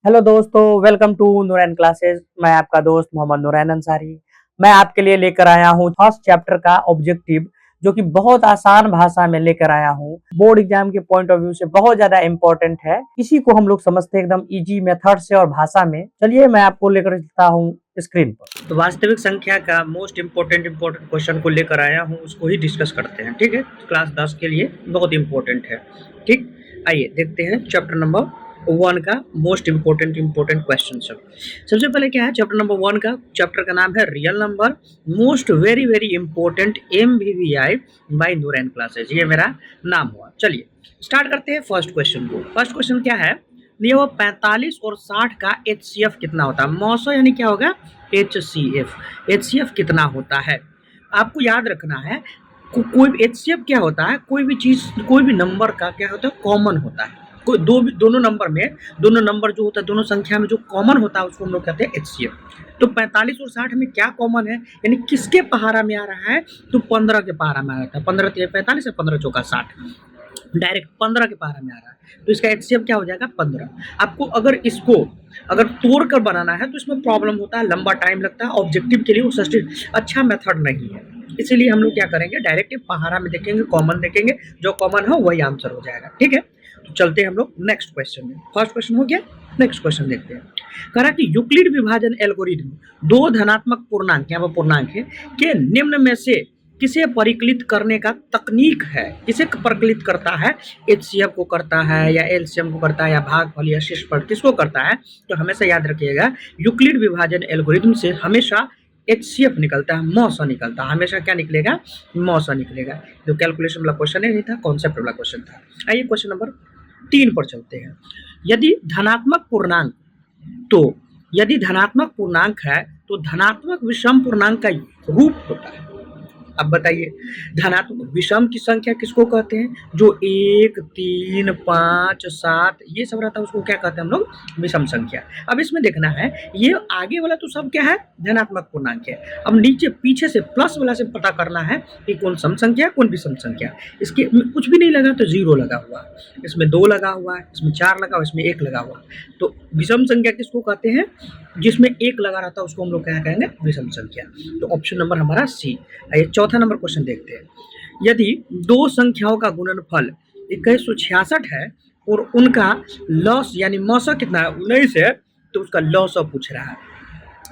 Hello दोस्तों, welcome to Noorain classes. मैं आपका दोस्त मोहम्मद नूरैन अंसारी। मैं आपके लिए लेकर आया हूँ फर्स्ट चैप्टर का ऑब्जेक्टिव, जो कि बहुत आसान भाषा में लेकर आया हूँ। बोर्ड एग्जाम के पॉइंट ऑफ व्यू से बहुत ज्यादा इंपॉर्टेंट है। इसी को हम लोग समझते हैं एकदम इजी मेथड से और भाषा में। चलिए मैं आपको लेकर चलता हूँ स्क्रीन पर। तो वास्तविक संख्या का मोस्ट इम्पोर्टेंट क्वेश्चन को लेकर आया हूँ, उसको ही डिस्कस करते हैं। ठीक है, क्लास 10 के लिए बहुत इंपॉर्टेंट है। ठीक, आइए देखते हैं चैप्टर नंबर 1 का मोस्ट इम्पोर्टेंट क्वेश्चन। सबसे पहले क्या है चैप्टर नंबर 1 का? चैप्टर का नाम है real number, most very very important MVVI by Noorain classes. ये मेरा नाम हुआ। चलिए स्टार्ट करते हैं फर्स्ट क्वेश्चन को। फर्स्ट क्वेश्चन क्या है? ये वो 45 और 60 का HCF कितना होता है? मौसो यानी क्या होगा? HCF कितना होता है? आपको याद रखना है कोई HCF क्या होता है? कोई भी चीज, कोई भी नंबर का क्या होता है? कॉमन होता है। कोई दोनों नंबर में, दोनों नंबर जो होता है, दोनों संख्या में जो कॉमन होता है उसको हम लोग कहते हैं HCF। तो 45 और 60 में क्या कॉमन है, यानी किसके पहाड़ा में आ रहा है? तो 15 के पहाड़ा में आ रहा है। 15 3 45 है, 15 चौका 60, डायरेक्ट 15 के पहाड़ा में आ रहा है। तो इसका HCF क्या हो जाएगा? 15। आपको इसको अगर तोड़ कर बनाना है तो इसमें प्रॉब्लम होता है, लंबा टाइम लगता है। ऑब्जेक्टिव के लिए वो अच्छा मेथड नहीं है, इसीलिए हम लोग क्या करेंगे, डायरेक्ट पहाड़ा में देखेंगे, कॉमन देखेंगे, जो कॉमन हो वही आंसर हो जाएगा। ठीक है, तो चलते हैं हम लोग नेक्स्ट क्वेश्चन में। फर्स्ट क्वेश्चन हो गया, नेक्स्ट क्वेश्चन देखते हैं। कह रहा कि यूक्लिड विभाजन एल्गोरिथम दो धनात्मक पूर्णांक, यहाँ पर पूर्णांक है, के निम्न में से किसे परिकलित करने का तकनीक है? किसे परिकलित करता है? HCF को करता है, या LCM को करता है, या भागफल या शेषफल, किसको करता है? तो हमेशा याद रखिएगा, यूक्लिड विभाजन एल्गोरिथम से हमेशा HCF निकलता है, मौसा निकलता है। हमेशा क्या निकलेगा? मौसा निकलेगा। जो कैलकुलेशन वाला क्वेश्चन नहीं था, कॉन्सेप्ट वाला क्वेश्चन था। आइए क्वेश्चन नंबर 3 पर चलते हैं। यदि धनात्मक पूर्णांक, तो यदि धनात्मक पूर्णांक है तो धनात्मक विषम पूर्णांक का रूप होता है। अब बताइए, धनात्मक विषम की संख्या किसको कहते हैं? जो 1 3 5 7 ये सब रहता है उसको क्या कहते हैं हम लोग? विषम संख्या। अब इसमें देखना है, ये आगे वाला तो सब क्या है? धनात्मक पूर्णांक है। अब नीचे पीछे से प्लस वाला से पता करना है कि कौन सम संख्या, कौन विषम संख्या। इसके कुछ भी नहीं लगा तो 0 लगा हुआ, इसमें 2 लगा हुआ है, इसमें 4 लगा हुआ, इसमें 1 लगा हुआ। तो विषम संख्या किसको कहते हैं? जिसमें 1 लगा रहता है उसको हम लोग क्या कहेंगे? विषम संख्या। तो ऑप्शन नंबर हमारा सी। चौथा नंबर क्वेश्चन देखते हैं। यदि दो संख्याओं का गुणनफल 2166 है और उनका लॉस यानी मौसा कितना है? 19 है, तो उसका लॉस पूछ रहा है।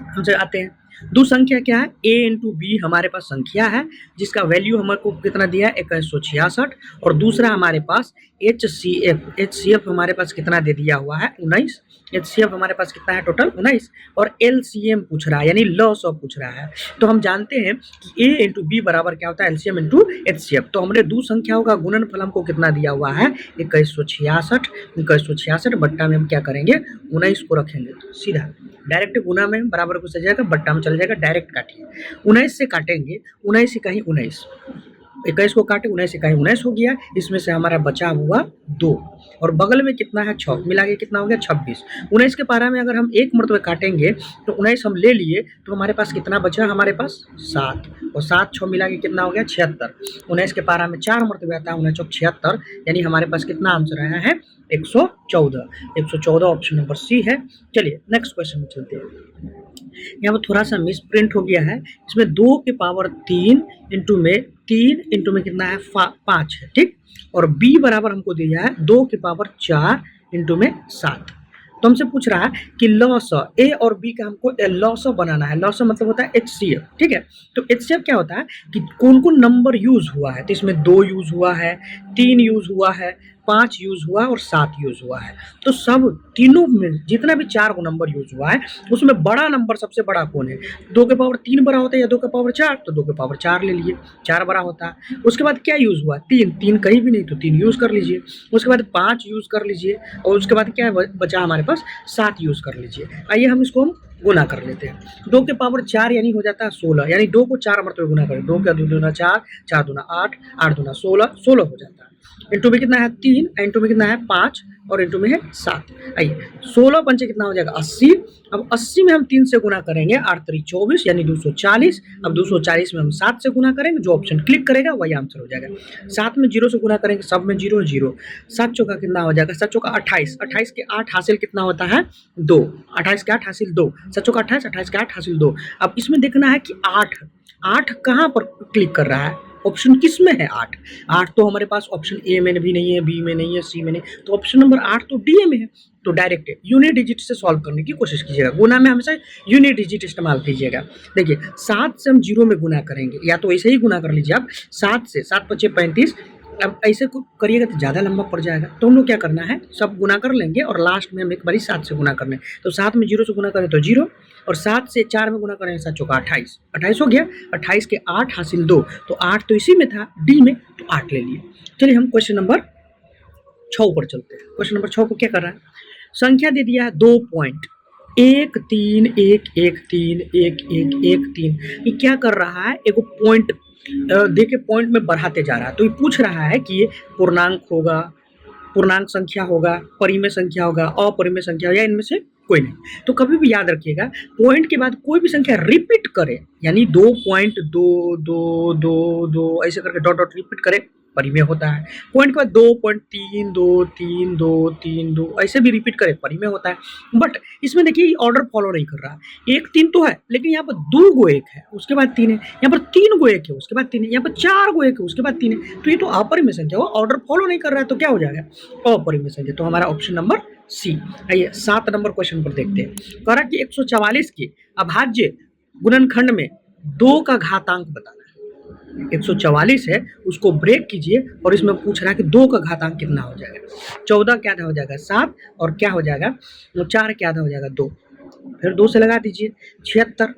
हमसे आते हैं, दो संख्या क्या है? A इंटू बी हमारे पास संख्या है जिसका वैल्यू हमारे को कितना दिया है? 2166। और दूसरा हमारे पास HCF हमारे पास कितना दे दिया हुआ है? 19। HCF हमारे पास कितना है टोटल? 19। और LCM पूछ रहा है, यानी लॉस ऑफ पूछ रहा है। तो हम जानते हैं कि A इंटू बी बराबर क्या होता है? LCM into HCF। तो हमने दो संख्याओं का गुणनफल हमको कितना दिया हुआ है? 2166 बट्टा में हम क्या करेंगे? 19 को रखेंगे, सीधा डायरेक्ट गुना में बराबर को सजाएगा, बट्टा में चल जाएगा, डायरेक्ट काटिए। 19 से काटेंगे, 19 से कहीं 19, 21 को काटे, 19 से कहीं 19 हो गया। इसमें से हमारा बचा हुआ 2, और बगल में कितना है? 6, मिला के कितना हो गया? 26। 19 के पारा में अगर हम एक मरतबा काटेंगे तो 19 हम ले लिए, तो हमारे पास कितना बचा? हमारे पास 7, और 7 6 मिला के कितना हो गया? 76। 19 के पारा में 4 मरतबा आता है, 19 चौक 76, यानी हमारे पास कितना आंसर आया है? 114। 114 ऑप्शन नंबर सी है। चलिए नेक्स्ट क्वेश्चन में चलते हैं। यहाँ पर थोड़ा सा मिस प्रिंट हो गया है, इसमें 2 के पावर 3 इंटू में कितना है? 5 है, ठीक। और b बराबर हमको दिया है 2 के पावर 4 इंटू में 7। तो हमसे पूछ रहा है कि लॉस A और B का हमको लॉस बनाना है। लॉस मतलब होता है HCF, ठीक है। तो HCF क्या होता है कि कौन कौन नंबर यूज हुआ है? तो इसमें 2 यूज हुआ है, 3 यूज हुआ है, 5 यूज हुआ और 7 यूज हुआ है। तो सब तीनों में जितना भी 4 नंबर यूज हुआ है उसमें बड़ा नंबर सबसे बड़ा कौन है? 2 के पावर 3 बड़ा होता है या 2 के पावर 4? तो 2 के पावर 4 ले लीजिए, 4 बड़ा होता है। उसके बाद क्या यूज हुआ? 3 कहीं भी नहीं, तो 3 यूज कर लीजिए। उसके बाद 5 यूज कर लीजिए, और उसके बाद क्या बचा हमारे पास? 7 यूज कर लीजिए। आइए हम इसको गुना कर लेते हैं। 2 के पावर 4 यानी हो जाता है 16, यानी 2 को 4 मरतबे गुना करें। 2 का 2 दूना 4, 4 दूना 8, 8 दूना 16, 16 हो जाता है। इंटू में कितना है 3, इंटू में कितना है 5 और इंटू में है 7। आइए 16 पंचे कितना हो जाएगा 80। अब 80 में हम 3 से गुना करेंगे 8 3 24 यानी 240। अब 240 में हम 7 से गुना करेंगे, जो ऑप्शन क्लिक करेगा वही आंसर हो जाएगा। 7 में 0 से गुना करेंगे, सब में 0 0। 7 चौका कितना हो जाएगा, 7 चौका 28। 28 के 8 हासिल कितना होता है 2। 28 के 8 हासिल 2। 7 चौका 28, 28 के 8 हासिल 2। अब इसमें देखना है कि 8 कहाँ पर क्लिक कर रहा है, ऑप्शन किस में है 8 तो हमारे पास ऑप्शन ए में भी नहीं है, बी में नहीं है, सी में नहीं, तो ऑप्शन नंबर 8 तो डी में है। तो डायरेक्ट यूनिट डिजिट से सॉल्व करने की कोशिश कीजिएगा। गुना में हमेशा यूनिट डिजिट इस्तेमाल कीजिएगा। देखिए 7 से हम 0 में गुना करेंगे, या तो ऐसे ही गुना कर लीजिए आप 7 से। 7 पचे 35। अब ऐसे करिएगा तो ज़्यादा लंबा पड़ जाएगा, तो हम लोग क्या करना है, सब गुना कर लेंगे और लास्ट में हम एक बारी 7 से गुना करने। तो 7 में 0 से गुना करें तो 0, और 7 से 4 में गुना करें 7 चौका 28। 28 हो गया। 28 के 8 हासिल 2, तो 8 तो इसी में था डी में, तो 8 ले लिए। चलिए हम क्वेश्चन नंबर 6 पर चलते हैं। क्वेश्चन नंबर 6 को क्या कर रहा है, संख्या दे दिया है 2 पॉइंट 1 3 1 1 3 1 1 1 3। ये क्या कर रहा है, एक पॉइंट देके पॉइंट में बढ़ाते जा रहा है। तो ये पूछ रहा है कि ये पूर्णांक होगा, पूर्णांक संख्या होगा, परिमेय संख्या होगा, अपरिमेय संख्या होगा, या इनमें से कोई नहीं। तो कभी भी याद रखिएगा, पॉइंट के बाद कोई भी संख्या रिपीट करे, यानी 2.2 ऐसे करके डॉट डॉट रिपीट करे, परिमेय होता है। पॉइंट के बाद 2.3 2 3 2 3 2 ऐसे भी रिपीट करे, परिमेय होता है। बट इसमें देखिए ऑर्डर फॉलो नहीं कर रहा। 1 3 तो है, लेकिन यहाँ पर 2 गो 1 है, उसके बाद 3 है। यहाँ पर 3 गो 1 है, उसके बाद 3 है। यहाँ पर 4 गो 1 है, उसके बाद 3 है। तो ये तो अपरिमेय संख्या हो, ऑर्डर फॉलो नहीं कर रहा है, तो क्या हो जाएगा, अपरिमेय संख्या। तो हमारा ऑप्शन नंबर सी। आइए 7 नंबर क्वेश्चन पर देखते हैं। कह रहा कि 144 के अभाज्य गुणनखंड में 2 का घातांक बताना है। 144 है, उसको ब्रेक कीजिए और इसमें पूछ रहा है कि 2 का घातांक कितना हो जाएगा। 14 क्या आधा हो जाएगा 7, और क्या हो जाएगा 4 क्या आधा हो जाएगा 2, फिर 2 से लगा दीजिए। 76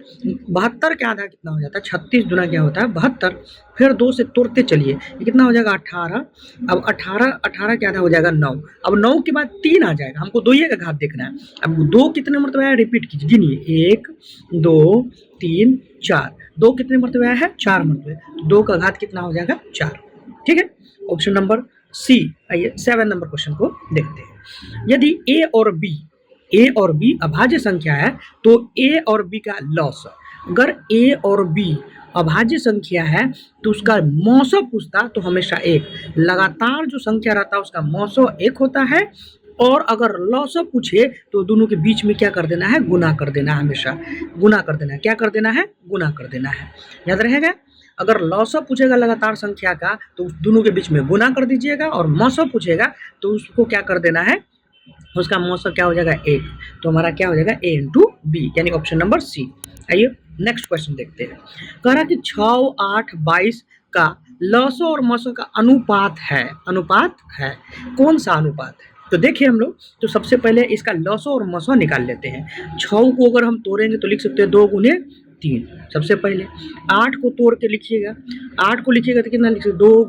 72 के आधा कितना हो जाता है, 36 दुना क्या होता है 72, फिर 2 से तोड़ते चलिए, ये कितना हो जाएगा 18। अब 18 के आधा हो जाएगा 9। अब 9 के बाद 3 आ जाएगा, हमको 2 का घात देखना है। अब 2 कितने मरतबा है, रिपीट कीजिए, गिनिए 1 2 3 4। 2 कितने मरतबा है, 4 मरतबे, तो 2 का घात कितना हो जाएगा 4। ठीक है, ऑप्शन नंबर सी। आइए 7 नंबर क्वेश्चन को देखते हैं। यदि ए और बी अभाज्य संख्या है तो ए और बी का लॉस, अगर ए और बी अभाज्य संख्या है तो उसका मौसो पूछता तो हमेशा 1, लगातार जो संख्या रहता है उसका मौसो 1 होता है, और अगर लॉसो पूछे तो दोनों के बीच में क्या कर देना है, गुना कर देना है, हमेशा गुना कर देना है। क्या कर देना है, गुना कर देना है, याद रहेगा। अगर लॉसो पूछेगा लगातार संख्या का तो दोनों के बीच में गुना कर दीजिएगा, और मौसो पूछेगा तो उसको क्या कर देना है, उसका मौसम क्या हो जाएगा 1। तो हमारा क्या हो जाएगा a इंटू बी, यानी ऑप्शन नंबर सी। आइए नेक्स्ट क्वेश्चन देखते हैं। कह रहा कि 6 8 22 का लसो और मसो का अनुपात है, कौन सा अनुपात है। तो देखिए हम लोग, तो सबसे पहले इसका लसो और मसो निकाल लेते हैं। 6 को अगर हम तोड़ेंगे तो लिख सकते हैं 2 गुने 3, सबसे पहले। 8 को तोड़ के लिखिएगा, 8 को लिखिएगा तो कितना लिख सकते, 2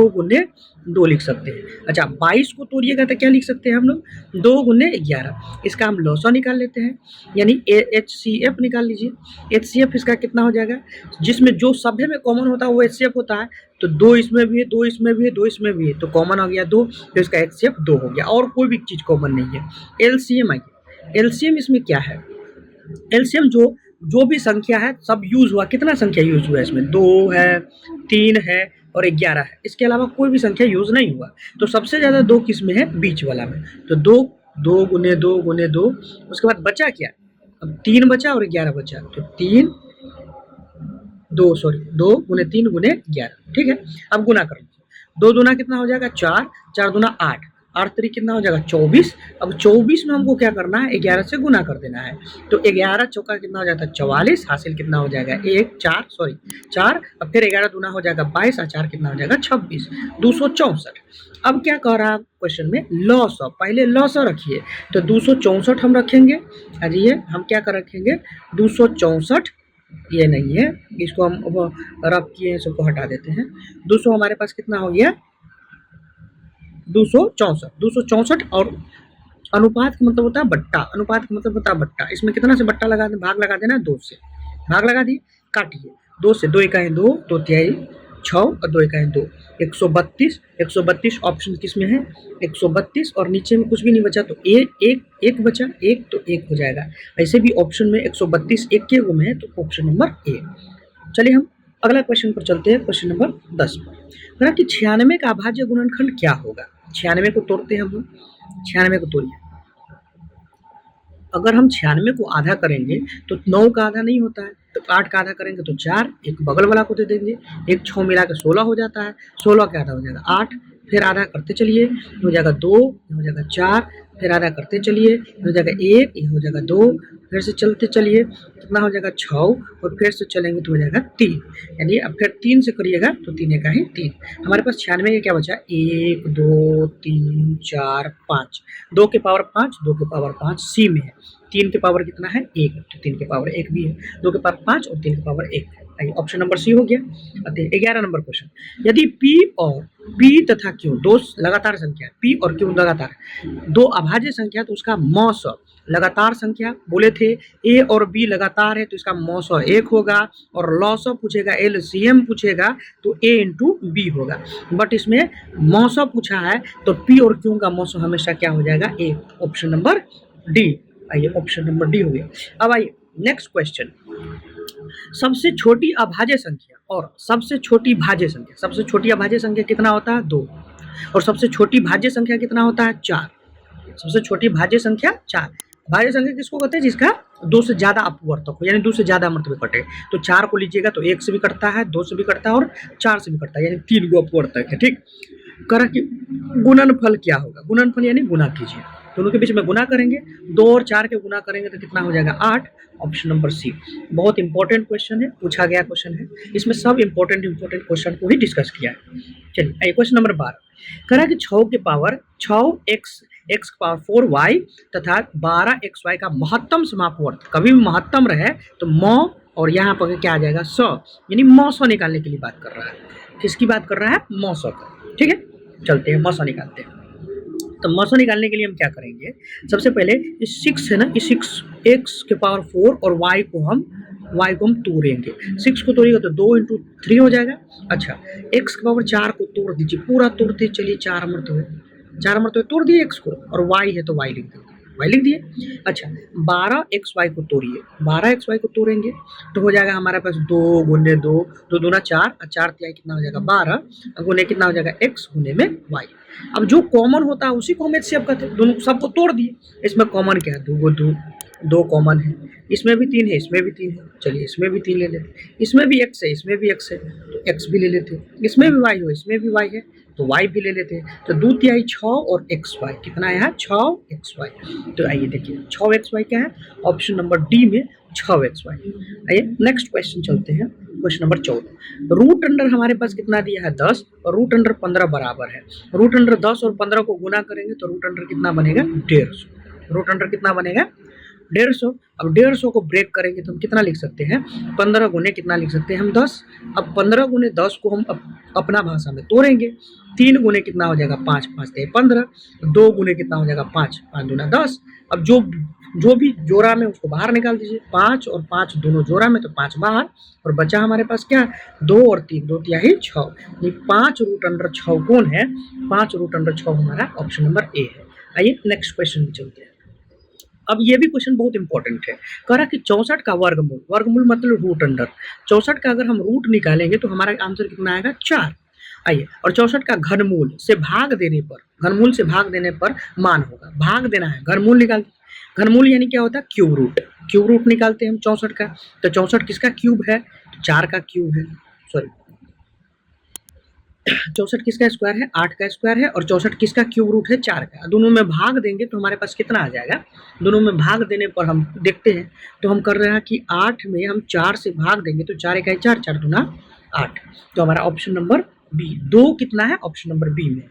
गुने 2 लिख सकते हैं। अच्छा 22 को तोड़िएगा तो क्या लिख सकते हैं हम लोग, 2 गुने 11। इसका हम लॉसो निकाल लेते हैं, यानी HCF निकाल लीजिए। HCF इसका कितना हो जाएगा, जिसमें जो सभ्य में कॉमन होता है वो HCF होता है। तो 2 इसमें भी है, 2 इसमें भी है, 2 इसमें भी है, तो कॉमन हो गया 2, तो इसका HCF 2 हो गया, और कोई भी चीज़ कॉमन नहीं है। LCM आइए, LCM इसमें क्या है, LCM जो भी संख्या है सब यूज हुआ, कितना संख्या यूज हुआ है इसमें, 2 है, 3 है और 11 है, इसके अलावा कोई भी संख्या यूज नहीं हुआ। तो सबसे ज़्यादा 2 किस में है, बीच वाला में। तो 2 गुने 2, उसके बाद बचा क्या, अब 3 बचा और 11 बचा, तो 2 गुने 3 गुने 11। ठीक है, अब गुना कर लीजिए। 2 दूना कितना हो जाएगा 4, 4 दूना 8, 8 3 कितना हो जाएगा 24। अब 24 में हमको क्या करना है, 11 से गुना कर देना है। तो 11 चौका कितना हो जाता है 44, हासिल कितना हो जाएगा 4। अब फिर 11 दूना हो जाएगा 22, और 4 कितना हो जाएगा 26, 264। अब क्या कह रहा है क्वेश्चन में, लॉसो, पहले लॉसो रखिए, तो 264 हम रखेंगे। अजी हम क्या कर रखेंगे 264, ये नहीं है, इसको हम रफ किए हैं, सबको हटा देते हैं। 200 हमारे पास कितना हो गया 264, और अनुपात का मतलब होता है बट्टा, अनुपात का मतलब होता है बट्टा। इसमें कितना से बट्टा लगा दे, भाग लगा देना 2 से, भाग लगा दिए, काटिए 2 से, 2 इकाई 2, 2 तिहाई 6 और 2 एकाएं 2, 132। 132 ऑप्शन किस में है? 132 और नीचे में कुछ भी नहीं बचा तो एक बचा, एक तो एक हो जाएगा। ऐसे भी ऑप्शन में 132 एक के में है तो ऑप्शन नंबर ए। चलिए हम अगला क्वेश्चन पर चलते हैं, क्वेश्चन नंबर 10 पर। कि 96 का अभाज्य गुणनखंड क्या होगा? 96 को तोड़ते हैं हम लोग। 96 को तोड़िए। अगर हम 96 को आधा करेंगे तो 9 का आधा नहीं होता है, तो 8 का आधा करेंगे तो 4, एक बगल वाला को दे देंगे, एक 6 मिला के 16 हो जाता है, 16 का आधा हो जाएगा 8, फिर आधा करते चलिए, हो जाएगा 2, हो जाएगा 4, फिर आधा करते चलिए, हो जाएगा 1, ये हो जाएगा 2, फिर से चलते चलिए, कितना हो जाएगा 6, और फिर से चलेंगे तो हो जाएगा 3, यानी अब फिर 3 से करिएगा तो 3 एका ही 3। हमारे पास 96 का क्या बचा? 1 2 3 4 5, 2 के पावर 5, 2 के पावर 5 सी में है, 3 के पावर कितना है? 1, तो 3 के पावर 1 भी है, 2 के पावर 5 और 3 के पावर 1 है। ऑप्शन नंबर सी हो गया। 11 नंबर क्वेश्चन, यदि P और P तथा Q दो लगातार संख्या, P और Q लगातार दो अभाज्य संख्या, तो उसका मॉस लगातार संख्या बोले थे, A और B लगातार है तो इसका मॉस 1 होगा, और लॉस पूछेगा, LCM पूछेगा तो A इंटू बी होगा। बट इसमें मॉस पूछा है तो P और Q का मॉस हमेशा क्या हो जाएगा? A। Option number D. आइए ऑप्शन नंबर डी हो गया। अब आइए नेक्स्ट क्वेश्चन, सबसे छोटी अभाज्य संख्या और सबसे छोटी भाज्य संख्या। सबसे छोटी अभाज्य संख्या कितना होता है? 2, और सबसे छोटी भाज्य संख्या कितना होता है? 4। सबसे छोटी भाज्य संख्या 4। भाज्य संख्या किसको कहते हैं? जिसका 2 से ज्यादा अपवर्तक हो, यानी 2 से ज्यादा मर्तबे कटे। तो 4 को लीजिएगा तो 1 से भी कटता है, 2 से भी कटता है और 4 से भी कटता है, यानी 3 गो अपवर्तक है। ठीक, करा कि गुणनफल क्या होगा? गुणनफल यानी गुना कीजिए, दोनों के बीच में गुना करेंगे, 2 और 4 के गुना करेंगे तो कितना हो जाएगा? 8। Option number C. बहुत इंपॉर्टेंट क्वेश्चन है, पूछा गया क्वेश्चन है, इसमें सब इंपॉर्टेंट क्वेश्चन को ही डिस्कस किया है। चलिए क्वेश्चन नंबर 12, करा कि 6 के पावर 6x x के पावर 4y तथा 12xy का महत्तम समापवर्त कभी भी महत्तम रहे तो मौ, और यहाँ पर क्या आ जाएगा? 100, यानी मौ 100 निकालने के लिए बात कर रहा है। किसकी बात कर रहा है? मौ 100 का। ठीक है, चलते हैं मौ 100 निकालते हैं। तो मौ 100 निकालने के लिए हम क्या करेंगे? सबसे पहले इस 6 है ना, इस 6 x के पावर 4 और y को हम तोड़ेंगे। 6 को तोड़िएगा तो 2 इंटू 3 हो जाएगा। अच्छा, x के पावर 4 को तोड़ दीजिए, पूरा तोड़ते चलिए, 4 मरतबे तोड़ दिए x को, और y है तो y लिख देंगे, y लिख दिए। अच्छा, 12xy को तोड़िए, 12xy को तोड़ेंगे तो हो जाएगा हमारे पास 2 गुने 2, 2 दूना 4, और 4 तिहाई कितना हो जाएगा? 12, गुने कितना हो जाएगा? x गुने में y। अब जो कॉमन होता है उसी को हम HCF कहते हैं। दोनों सबको तोड़ दिए, इसमें कॉमन क्या है? 2 कॉमन है, इसमें भी 3 है, इसमें भी 3 है, चलिए इसमें भी 3 ले लेते, इसमें भी x है, इसमें भी x है तो x भी ले लेते, इसमें भी y हो, इसमें भी y है तो y भी ले लेते हैं। तो 2 तिहाई 6 और xy कितना है? 6xy। तो आइए देखिए 6xy क्या है? ऑप्शन नंबर डी में 6xy। आइए नेक्स्ट क्वेश्चन चलते हैं, क्वेश्चन नंबर 14। रूट अंडर हमारे पास कितना दिया है? 10, और रूट अंडर 15 बराबर है। रूट अंडर 10 और 15 को गुना करेंगे तो रूट अंडर कितना बनेगा? 150। रूट अंडर कितना बनेगा? 150। अब 150 को ब्रेक करेंगे तो हम कितना लिख सकते हैं? 15 गुने कितना लिख सकते हैं हम? 10। अब 15 गुने 10 को हम अपना भाषा में तोड़ेंगे, 3 गुने कितना हो जाएगा? 5, 5 ते 15, 2 गुने कितना हो जाएगा? 5, 5 दूना 10। अब जो भी जोड़ा में उसको बाहर निकाल दीजिए, 5 और 5 दोनों जोड़ा में तो 5 बाहर, और बचा हमारे पास क्या? 2 और 3, 2 तिहाई 6, ये 5 रूट अंडर 6 कौन है? 5 रूट अंडर 6 हमारा ऑप्शन नंबर ए है। आइए नेक्स्ट क्वेश्चन में चलते हैं। अब ये भी क्वेश्चन बहुत इंपॉर्टेंट है, कह रहा कि 64 का वर्गमूल मतलब रूट अंडर 64 का अगर हम रूट निकालेंगे तो हमारा आंसर कितना आएगा? 4। आइए, और 64 का घनमूल से भाग देने पर मान होगा। भाग देना है, घनमूल निकाल, घनमूल यानी क्या होता है? क्यूब रूट निकालते हैं हम 64 का। तो 64 किसका क्यूब है? 4 का क्यूब है, सॉरी 64 किसका स्क्वायर है? 8 का स्क्वायर है, और 64 किसका क्यूब रूट है? 4 का। दोनों में भाग देंगे तो हमारे पास कितना आ जाएगा? दोनों में भाग देने पर हम देखते हैं तो हम कर रहे हैं कि 8 में हम 4 से भाग देंगे तो 4 1 4, 4 दूना 8, तो हमारा ऑप्शन नंबर बी 2 कितना है? ऑप्शन नंबर बी में।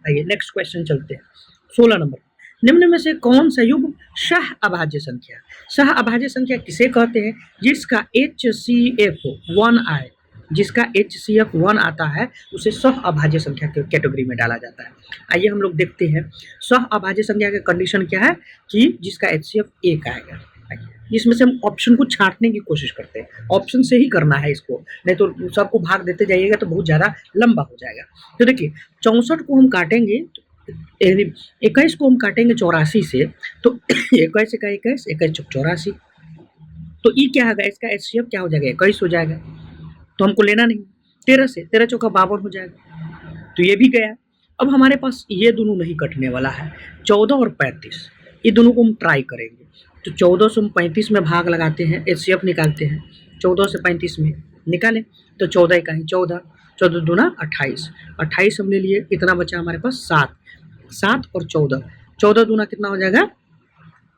आइए नेक्स्ट क्वेश्चन चलते हैं, 16 नंबर। निम्न में से कौन सा युग्म सह अभाज्य संख्या? सह अभाज्य संख्या किसे कहते हैं? जिसका HCF 1 आए, जिसका HCF 1 आता है उसे सह अभाज्य संख्या के कैटेगरी में डाला जाता है। आइए हम लोग देखते हैं सह अभाज्य संख्या का कंडीशन क्या है कि जिसका HCF 1 आएगा। इसमें से हम ऑप्शन को छांटने की कोशिश करते हैं, ऑप्शन से ही करना है इसको, नहीं तो सबको भाग देते जाइएगा तो बहुत ज़्यादा लंबा हो जाएगा। तो देखिए 64 को हम काटेंगे, 21 को हम काटेंगे 84 से, तो 21 का 21, 21 चौक 84, तो ई क्या होगा, इसका HCF क्या हो जाएगा, 21 हो जाएगा। तो हमको लेना नहीं, 13 से 13 चौका 52 हो जाएगा, तो ये भी गया। अब हमारे पास ये दोनों नहीं कटने वाला है, 14 और 35, ये दोनों को हम ट्राई करेंगे। तो 14 से हम 35 में भाग लगाते हैं, HCF निकालते हैं, 14 से 35 में निकालें तो 14 का ही 14, 14 दूना 28, 28 हम ले लिए, कितना बचा हमारे पास 7, 7 और 14, 14 दूना कितना हो जाएगा,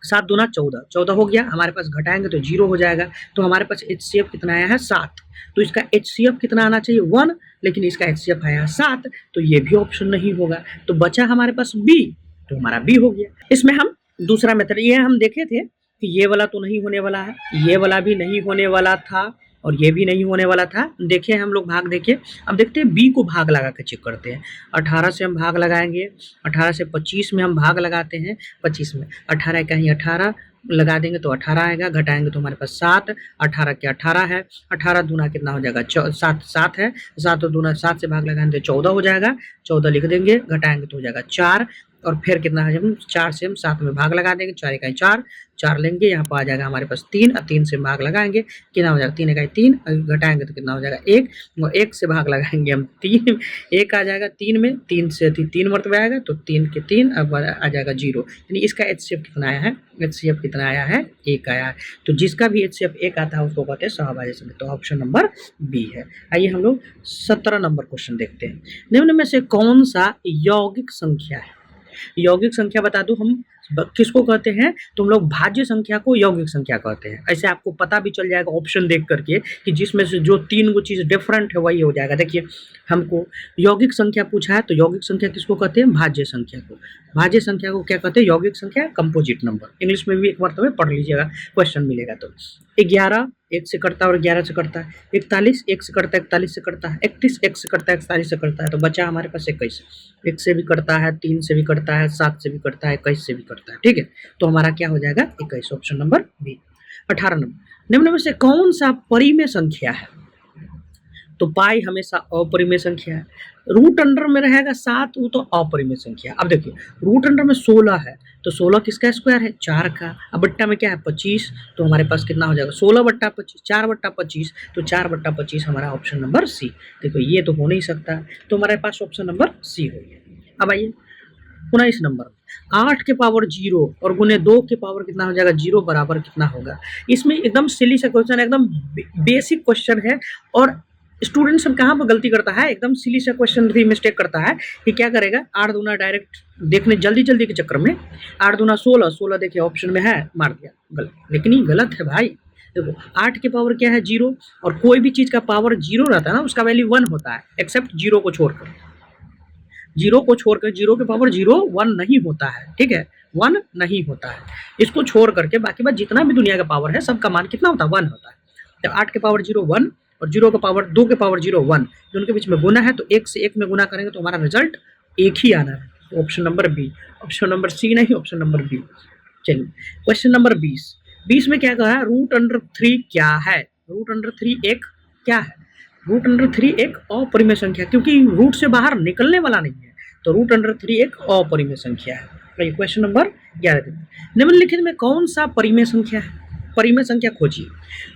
7 दूना 14, 14 हो गया, हमारे पास घटाएंगे तो 0 हो जाएगा। तो हमारे पास HCF कितना आया है 7, तो इसका HCF कितना आना चाहिए 1, लेकिन इसका HCF आया 7, तो ये भी ऑप्शन नहीं होगा। तो बचा हमारे पास B, तो हमारा B हो गया। इसमें हम दूसरा मेथड, ये हम देखे थे कि ये वाला तो नहीं होने वाला है, ये वाला भी नहीं होने वाला था, और ये भी नहीं होने वाला था। देखे हम लोग भाग देखे, अब देखते हैं B को भाग लगा के चेक करते हैं। 18 से हम भाग लगाएंगे, 18 से 25 में हम भाग लगाते हैं, 25 में 18 का ही 18 लगा देंगे तो 18 आएगा, घटाएंगे तो हमारे पास 7, 18 के 18 है, 18 दूना कितना हो जाएगा 7, 7 है, 7 दूना 7 से भाग लगाएंगे तो 14 हो जाएगा, 14 लिख देंगे, घटाएंगे तो हो जाएगा 4, और फिर कितना है, हम 4 से हम 7 में भाग लगा देंगे, 4 इकाई 4, 4 लेंगे, यहाँ पर आ जाएगा हमारे पास 3, और 3 से भाग लगाएंगे कितना हो जाएगा, 3 इकाई 3, घटाएंगे तो कितना हो जाएगा 1, और 1 से भाग लगाएंगे हम 3, 1 आ जाएगा 3 में, 3 से 3 मरतबा आएगा तो 3 के 3, अब आ जाएगा 0, यानी इसका HCF कितना आया है, HCF कितना आया है 1 आया है। तो जिसका भी HCF 1 आता है उसको कहते हैं सहभाज्य संख्या, तो ऑप्शन नंबर B है। आइए हम लोग 17 नंबर क्वेश्चन देखते हैं। निम्न में से कौन सा यौगिक संख्या है, यौगिक संख्या बता दूं हम किसको कहते हैं, तुम लोग भाज्य संख्या को यौगिक संख्या कहते हैं। ऐसे आपको पता भी चल जाएगा ऑप्शन देख करके कि जिसमें से जो 3 वो चीज़ डिफरेंट है वही हो जाएगा। देखिए हमको यौगिक संख्या पूछा है, तो यौगिक संख्या किसको कहते हैं, भाज्य संख्या को। भाज्य संख्या को क्या कहते हैं, यौगिक संख्या, कंपोजिट नंबर। इंग्लिश में भी एक बार तुम्हें पढ़ लीजिएगा, क्वेश्चन मिलेगा। तो 11 1 से कटता है और 11 से कटता है, 41 1 से कटता है 41 से कटता है, 31 1 से कटता है 41 से कटता है, तो बचा हमारे पास 21, 1 से भी कटता है, 3 से भी कटता है, 7 से भी कटता है, 21 से भी कटता है, ठीक है। तो हमारा क्या हो जाएगा 21, ऑप्शन नंबर B। 18 नंबर, निम्न में से कौन सा परिमेय संख्या है, तो पाई हमेशा अपरिमेय संख्या है, रूट अंडर में रहेगा 7, वो तो अपरिमेय संख्या। अब देखिए रूट अंडर में 16 है, तो 16 किसका स्क्वायर है, 4 का। अब बट्टा में क्या है 25, तो हमारे पास कितना हो जाएगा 16 बट्टा 25, 4 बट्टा 25, तो 4 बट्टा 25 हमारा ऑप्शन नंबर C। देखो ये तो हो नहीं सकता, तो हमारे पास ऑप्शन नंबर C हो गया। अब आइए 19 नंबर, 8 के पावर 0 और गुने 2 के पावर कितना हो जाएगा 0 बराबर कितना होगा। इसमें एकदम सिली सा क्वेश्चन है, एकदम बेसिक क्वेश्चन है, और स्टूडेंट सब कहाँ पर गलती करता है, एकदम सिली सा क्वेश्चन भी मिस्टेक करता है कि क्या करेगा 8 दूना डायरेक्ट देखने जल्दी जल्दी के चक्कर में 8 दूना 16, 16 देखिए ऑप्शन में है, मार दिया गलत, लेकिन ये गलत है भाई। देखो 8 के पावर क्या है 0, और कोई भी चीज़ का पावर 0 रहता है ना उसका वैल्यू 1 होता है, एक्सेप्ट 0 को छोड़कर, 0 को छोड़कर 0 के पावर 0 1 नहीं होता है, ठीक है, 1 नहीं होता है। इसको छोड़ करके बाकी बात जितना भी दुनिया का पावर है सबका मान कितना होता है 1 होता है। तो 8 के पावर 0 1 और 0 का पावर 2 के पावर 0 1, जो उनके बीच में गुना है, तो 1 से 1 में गुना करेंगे तो हमारा रिजल्ट 1 ही आना है, तो option number B, option number C नहीं, ऑप्शन नंबर B। चलिए क्वेश्चन नंबर 20 में क्या कहा है, रूट अंडर 3 क्या है, रूट अंडर 3 एक क्या है, रूट अंडर 3 एक अपरिमेय संख्या, क्योंकि रूट से बाहर निकलने वाला नहीं है, तो रूट अंडर 3 एक अपरिमेय संख्या है। क्वेश्चन नंबर 11, निम्नलिखित में कौन सा परिमेय संख्या है, परिमेय संख्या खोजिए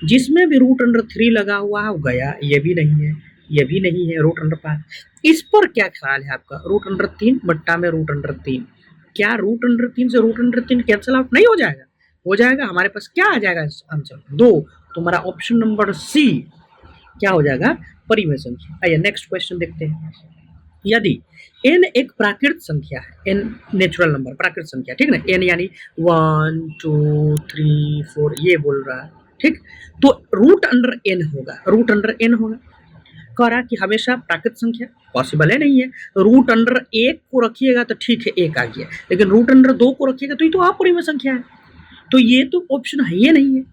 जिसमें भी रूट अंडर 3 लगा हुआ है गया, ये भी नहीं है, ये भी नहीं है, रूट अंडर 5। इस पर क्या ख्याल है आपका, रूट अंडर 3 बट्टा में रूट अंडर 3, क्या रूट अंडर 3 से रूट अंडर 3 कैंसिल आउट नहीं हो जाएगा, हो जाएगा। हमारे पास क्या आ जाएगा आंसर 2, तो हमारा ऑप्शन नंबर C क्या हो जाएगा परिमेय संख्या। आइए नेक्स्ट क्वेश्चन देखते हैं। यदि n एक प्राकृत संख्या है, n नेचुरल नंबर प्राकृत संख्या, ठीक ना, n यानी 1 2 3 4 ये बोल रहा है, ठीक, तो रूट अंडर n होगा, रूट अंडर n होगा। कह रहा कि हमेशा प्राकृत संख्या पॉसिबल है नहीं है, रूट अंडर 1 को रखिएगा तो ठीक है 1 आ गया, लेकिन रूट अंडर 2 को रखिएगा तो ये तो अपरिमेय संख्या है, तो ये तो ऑप्शन है ये नहीं है,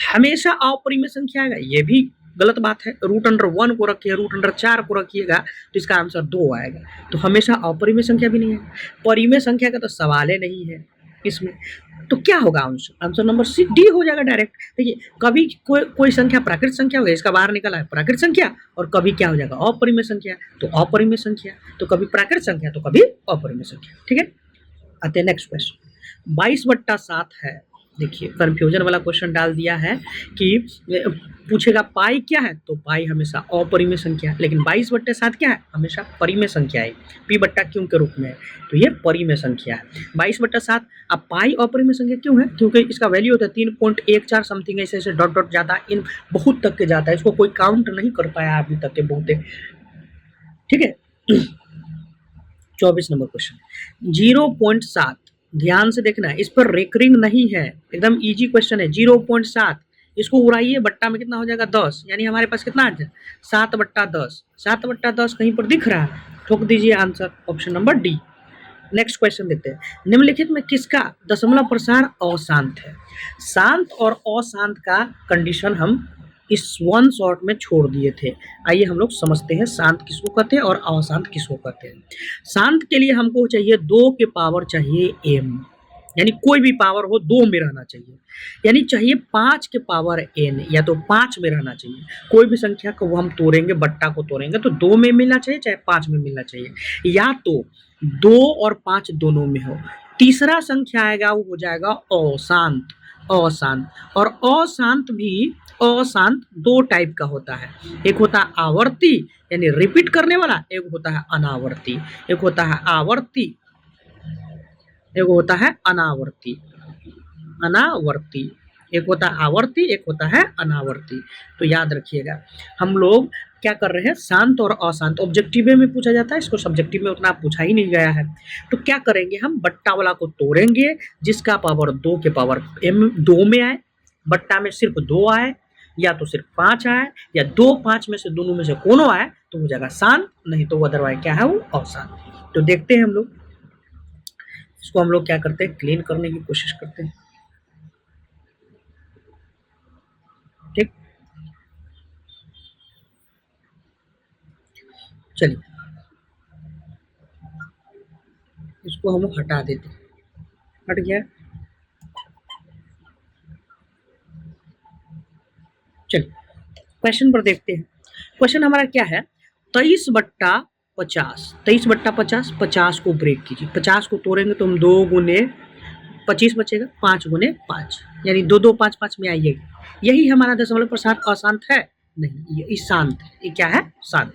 हमेशा अपरिमेय संख्या आएगा, ये भी गलत बात है। रूट अंडर 1 को रखिए, रूट अंडर 4 को रखिएगा तो इसका आंसर 2 आएगा, तो हमेशा अपरिमेय संख्या भी नहीं है, परिमेय संख्या का तो सवाल ही नहीं है। इसमें। तो क्या होगा answer? Answer number C D हो जाएगा डायरेक्ट। देखिए कभी कोई संख्या प्राकृत संख्या हो गई, इसका बाहर निकला है प्राकृत संख्या, और कभी क्या हो जाएगा अपरिमेय संख्या, तो अपरिमेय संख्या, तो कभी प्राकृत संख्या तो कभी अपरिमेय संख्या। ठीक है, आते हैं नेक्स्ट क्वेश्चन। 22/7 है। देखिए कंफ्यूजन वाला क्वेश्चन डाल दिया है कि पूछेगा पाई क्या है, तो पाई हमेशा अपरिमेय संख्या है, लेकिन 22/7 क्या है, हमेशा परिमेय संख्या है, पी बट्टा क्यों के रूप में है, तो ये परिमेय संख्या है 22/7। अब पाई अपरिमेय संख्या क्यों है, क्योंकि इसका वैल्यू होता है 3.14 समथिंग, ऐसे ऐसे डॉट डॉट जाता है, इन बहुत तक के जाता है, इसको कोई काउंट नहीं कर पाया अभी तक के बहुत। ठीक है 24 नंबर क्वेश्चन 0.7, ध्यान से देखना है, इस पर रेकरिंग नहीं है, एकदम इजी क्वेश्चन है। 0.7 इसको उड़ाइए, बट्टा में कितना हो जाएगा 10, यानी हमारे पास कितना है 7/10। 7/10 कहीं पर दिख रहा है, ठोक दीजिए answer option number D. Next question देखते हैं। निम्नलिखित में किसका दशमलव प्रसार अशांत है? शांत और अशांत का कंडीशन हम इस वन शॉट में छोड़ दिए थे। आइए हम लोग समझते हैं शांत किसको कहते हैं और अशांत किसको कहते हैं। शांत के लिए हमको चाहिए 2 के पावर चाहिए m, यानी कोई भी पावर हो 2 में रहना चाहिए, यानी चाहिए 5 के पावर n, या तो 5 में रहना चाहिए। कोई भी संख्या को हम तोड़ेंगे, बट्टा को तोड़ेंगे तो 2 में मिलना चाहिए चाहे 5 में मिलना चाहिए, या तो 2 और 5 दोनों में हो। तीसरा संख्या आएगा वो हो जाएगा अशांत। अशांत और अशांत भी, अशांत 2 टाइप का होता है, एक होता है आवर्ती यानी रिपीट करने वाला, एक होता है अनावर्ती। एक होता है आवर्ती, एक होता है अनावर्ती। अनावर्ती एक होता है आवर्ती, एक होता है अनावर्ती। तो याद रखिएगा हम लोग क्या कर रहे हैं, शांत और अशांत ऑब्जेक्टिव में पूछा जाता है, इसको सब्जेक्टिव में उतना पूछा ही नहीं गया है। तो क्या करेंगे, हम बट्टा वाला को तोड़ेंगे, जिसका पावर 2 के पावर m 2 में आए, बट्टा में सिर्फ 2 आए, या तो सिर्फ 5 आए, या 2 5 में से दोनों में से कोनो आए तो हो जाएगा शांत, नहीं तो अदरवाइज क्या है वो अशांत। तो देखते हैं हम लोग इसको, हम लोग क्या करते हैं क्लीन करने की कोशिश करते हैं। ठीक, चलिए इसको हम हटा देते हैं, हट गया। चलिए क्वेश्चन पर देखते हैं। क्वेश्चन हमारा क्या है, 23/50, 23/50, 50 को ब्रेक कीजिए, 50 को तोड़ेंगे तो हम 2 गुने 25 बचेगा, 5 गुने 5, यानी 2 2 5 5 में आइएगा। यही हमारा दशमलव प्रसार अशांत है, नहीं ये शांत है, ये क्या है शांत।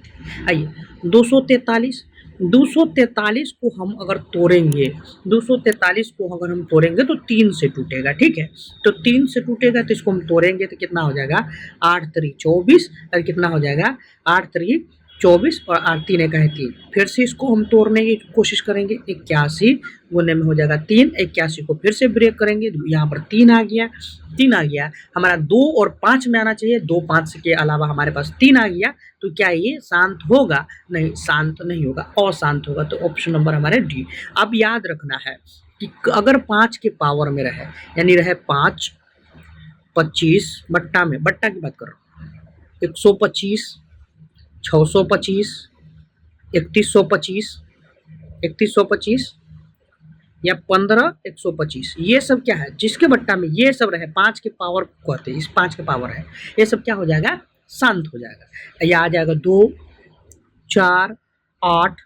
आइए 243, 243 को हम अगर तोड़ेंगे, 243 को अगर हम तोड़ेंगे तो 3 से टूटेगा। ठीक है, तो 3 से टूटेगा तो इसको हम तोड़ेंगे तो कितना हो जाएगा 8 3 24, और कितना हो जाएगा 8 3 24 और 8 3 1 3। फिर से इसको हम तोड़ने की कोशिश करेंगे, 81 गुने में हो जाएगा 3, 81 को फिर से ब्रेक करेंगे, यहाँ पर 3 आ गया, 3 आ गया। हमारा 2 और 5 में आना चाहिए, 2 5 के अलावा हमारे पास 3 आ गया, तो क्या ये शांत होगा? नहीं, शांत नहीं होगा, अशांत होगा। तो ऑप्शन नंबर हमारे डी। अब याद रखना है कि अगर 5 के पावर में रहे, यानी रहे 5 25 बट्टा में, बट्टा की बात कर रहा हूँ, 125 625 3125 3125 या 15 125, ये सब क्या है जिसके बट्टा में ये सब रहे, 5 के पावर कहते हैं, इस 5 के पावर है, ये सब क्या हो जाएगा शांत हो जाएगा। या आ जाएगा 2 4 8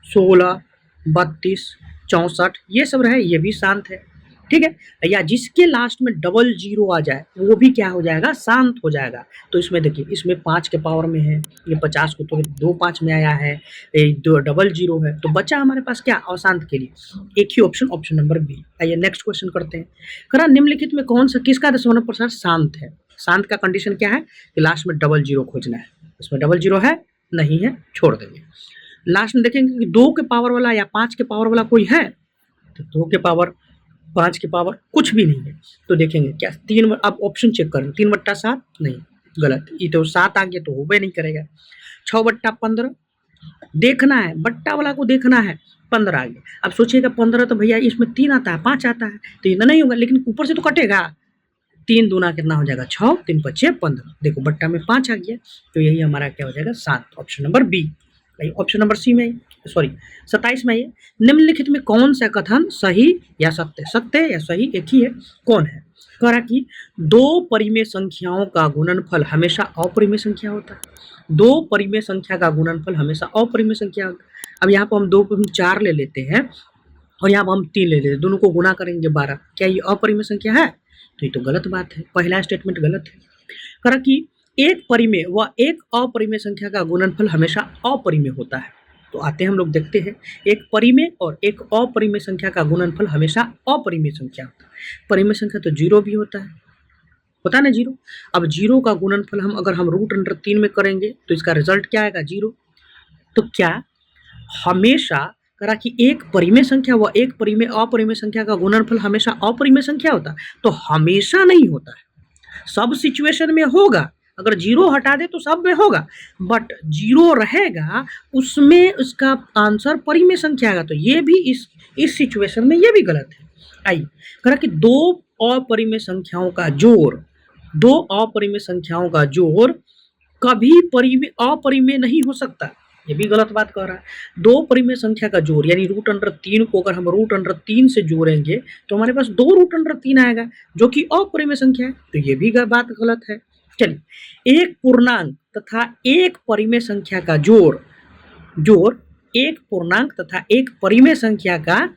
16 32 64, ये सब रहे, ये भी शांत है। ठीक है, या जिसके लास्ट में डबल जीरो आ जाए वो भी क्या हो जाएगा शांत हो जाएगा। तो इसमें देखिए, इसमें 5 के पावर में है, ये 50 को तो 2 5 में आया है, ये 2 डबल जीरो है, तो बचा हमारे पास क्या अशांत के लिए एक ही ऑप्शन, ऑप्शन नंबर बी। आइए नेक्स्ट क्वेश्चन करते हैं। करा निम्नलिखित में कौन सा किसका दशमलव प्रसार शांत है? शांत का कंडीशन क्या है कि लास्ट में डबल जीरो खोजना है, इसमें डबल जीरो है नहीं है, छोड़ देंगे। लास्ट में देखेंगे कि 2 के पावर वाला या 5 के पावर वाला कोई है, तो 2 के पावर 5 के पावर कुछ भी नहीं है, तो देखेंगे क्या 3, अब ऑप्शन चेक करें, 3/7 नहीं, गलत, ये तो 7 आ गया तो होबे नहीं करेगा। 6/15 देखना है, बट्टा वाला को देखना है, 15 आ गया। अब सोचिएगा 15 तो भैया इसमें 3 आता है 5 आता है, तो ये नहीं होगा, लेकिन ऊपर से तो कटेगा, 3 दूना कितना हो जाएगा 6, 3 5 15, देखो बट्टा में 5 आ गया, तो यही हमारा क्या हो जाएगा 7, option number B. Option number C में सॉरी 27 में ये निम्नलिखित में कौन सा कथन सही या सत्य, सत्य या सही एक ही है, कौन है? कह रहा कि दो परिमेय संख्याओं का गुणनफल हमेशा अपरिमेय संख्या होता है। दो परिमेय संख्या का गुणनफल हमेशा अपरिमेय संख्या होता है। अब यहाँ पर हम 2 को हम 4 ले लेते हैं और यहाँ पर हम 3 ले लेते हैं, दोनों को गुना करेंगे 12, क्या ये अपरिमेय संख्या है? तो ये तो गलत बात है, पहला स्टेटमेंट गलत है। कह रहा कि एक परिमेय व एक अपरिमेय संख्या का गुणनफल हमेशा अपरिमेय होता है। तो आते हैं हम लोग देखते हैं, एक परिमेय और एक अपरिमेय संख्या का गुणनफल हमेशा अपरिमेय संख्या होता है। परिमेय संख्या तो 0 भी होता है ना 0। अब 0 का गुणनफल अगर हम √3 में करेंगे तो इसका रिजल्ट क्या आएगा? 0। तो क्या हमेशा करा कि एक परिमेय संख्या व एक परिमेय अपरिमेय संख्या का गुणनफल हमेशा अपरिमेय संख्या होता है? तो हमेशा नहीं होता है, सब सिचुएशन में होगा। अगर 0 हटा दे तो सब में होगा, बट 0 रहेगा उसमें उसका आंसर परिमेय संख्या आएगा। तो ये भी इस सिचुएशन में ये भी गलत है। आइए करा कि दो अपरिमेय संख्याओं का जोड़ कभी अपरिमेय नहीं हो सकता, ये भी गलत बात कह रहा है। दो परिमेय संख्या का जोड़ यानी √3 को अगर हम √3 से जोड़ेंगे तो हमारे पास 2 √3 आएगा जो कि अपरिमेय संख्या है, तो ये भी बात गलत है। चलिए, एक पूर्णांक तथा एक परिमेय संख्या का जोड़ एक पूर्णांक तथा एक परिमेय संख्या का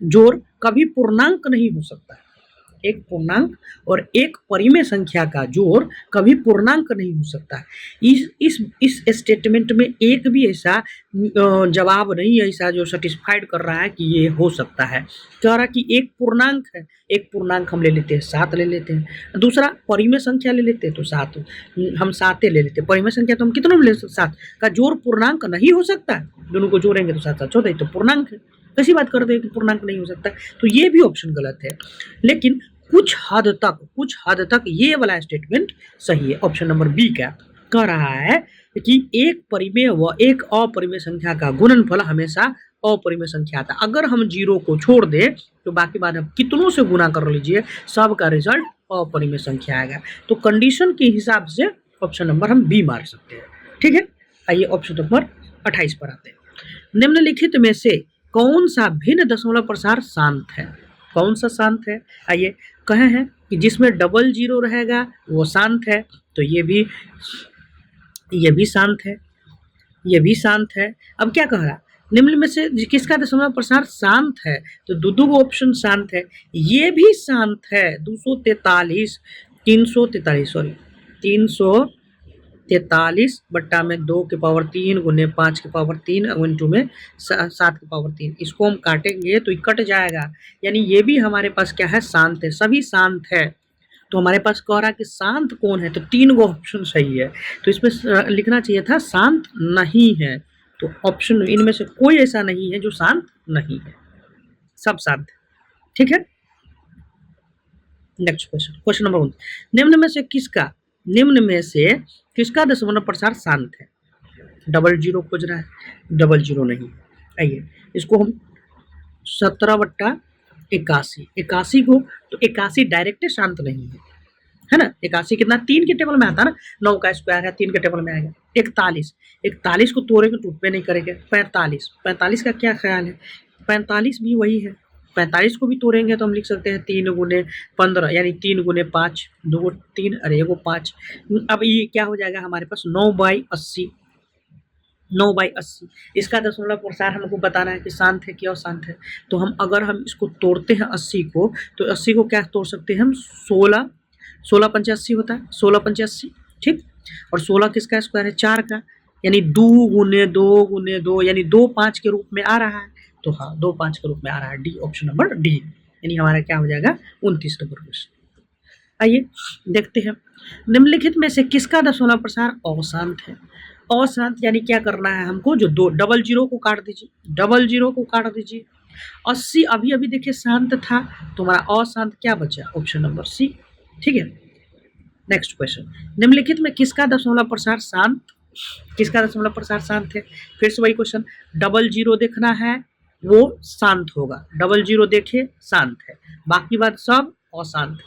जोड़ कभी पूर्णांक नहीं हो सकता। एक पूर्णांक और एक परिमेय संख्या का जोड़ कभी पूर्णांक नहीं हो सकता। इस स्टेटमेंट में एक भी ऐसा जवाब नहीं है ऐसा जो सेटिस्फाइड कर रहा है कि ये हो सकता है। कह रहा कि एक पूर्णांक है, एक पूर्णांक हम ले लेते हैं 7 ले लेते हैं, दूसरा परिमेय संख्या ले लेते हैं तो 7 हम 7 ले लेते हैं। परिमेय संख्या तो हम कितना ले सकते 7 का जोड़ पूर्णांक नहीं हो सकता, दोनों को जोड़ेंगे तो 7 7 14 तो पूर्णांक है। कैसी बात करते हैं कि पूर्णांक नहीं हो सकता, तो ये भी ऑप्शन गलत है। लेकिन कुछ हद तक ये वाला स्टेटमेंट सही है। ऑप्शन नंबर बी क्या कह रहा है कि एक परिमेय व एक अपरिमेय संख्या का गुणनफल हमेशा अपरिमेय संख्या आता है। अगर हम 0 को छोड़ दे तो बाकी बात हम कितनों से गुना कर लीजिए सबका रिजल्ट अपरिमेय संख्या आएगा। तो कंडीशन के हिसाब से ऑप्शन नंबर हम बी मार सकते हैं। ठीक है, आइए ऑप्शन नंबर 28 पर आते हैं। निम्नलिखित में से कौन सा भिन्न दशमलव प्रसार शांत है? कौन सा शांत है? आइए कहे हैं कि जिसमें 00 रहेगा वो शांत है, तो ये भी शांत है, ये भी शांत है। अब क्या कह रहा, निम्न में से किसका दशमलव प्रसार शांत है? तो दो ऑप्शन शांत है, ये भी शांत है। 343 बट्टा में 2 के पावर 3 गुने 5 के पावर 3 इंटू में 7 के पावर 3, इसको हम काटेंगे तो ये कट जाएगा, यानी ये भी हमारे पास क्या है? शांत है, सभी शांत है। तो हमारे पास कह रहा कि शांत कौन है, तो 3 गो ऑप्शन सही है, तो इसमें लिखना चाहिए था शांत नहीं है। तो ऑप्शन इनमें से कोई ऐसा नहीं है जो शांत नहीं है, सब शांत है। ठीक है, नेक्स्ट क्वेश्चन नंबर 1, निम्न में से किसका दशमलव प्रसार शांत है? 00 खोज रहा है, 00 नहीं। आइए इसको हम 17/81 को, तो 81 डायरेक्ट शांत नहीं है ना। 81 कितना 3 के टेबल में आता है ना, 9 का स्क्वायर है 3 के टेबल में आएगा। 41 को तोड़ेंगे तो पे नहीं करेंगे। 45 का क्या ख्याल है? 45 भी वही है। 45 को भी तोड़ेंगे तो हम लिख सकते हैं 3 गुने 15 यानी 3 गुने 5, 2 3 और 1 5। अब ये क्या हो जाएगा हमारे पास 9/80। इसका दशमलव प्रसार हमको बताना है कि शांत है कि अशांत है। तो हम इसको तोड़ते हैं 80 को, तो 80 को क्या तोड़ सकते हैं हम? 16 पंचे 80 होता है, 16 पंचे 80। ठीक, और 16 किसका स्क्वायर है? 4 का, यानी 2 गुने 2 यानी 2 5 के रूप में आ रहा है। तो हाँ 2 5 के रूप में आ रहा है, डी, ऑप्शन नंबर डी, यानी हमारा क्या हो जाएगा 29 नंबर क्वेश्चन। आइए देखते हैं, निम्नलिखित में से किसका दशमलव प्रसार अशांत है? अशांत यानी क्या करना है हमको? जो 00 को काट दीजिए, 80 अभी देखिए शांत था, तो हमारा अशांत क्या बचा? Option number C. ठीक है, नेक्स्ट क्वेश्चन, निम्नलिखित में किसका दशमलव प्रसार शांत है? फिर से वही क्वेश्चन, 00 देखना है वो शांत होगा, 00 देखिए शांत है, बाकी बात सब अशांत है।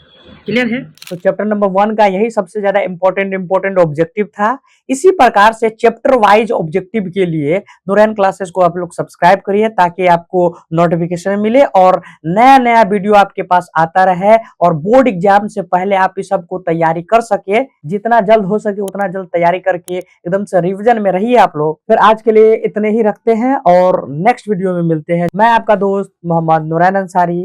क्लियर है। तो चैप्टर नंबर 1 का यही सबसे ज्यादा इम्पोर्टेंट ऑब्जेक्टिव था। इसी प्रकार से चैप्टर वाइज ऑब्जेक्टिव के लिए नूरैन क्लासेस को आप लोग सब्सक्राइब करिए ताकि आपको नोटिफिकेशन मिले और नया नया वीडियो आपके पास आता रहे और बोर्ड एग्जाम से पहले आप इस सब को तैयारी कर सके। जितना जल्द हो सके उतना जल्द तैयारी करके एकदम से रिविजन में रहिए आप लोग। फिर आज के लिए इतने ही रखते हैं और नेक्स्ट वीडियो में मिलते हैं। मैं आपका दोस्त मोहम्मद नूरैन अंसारी।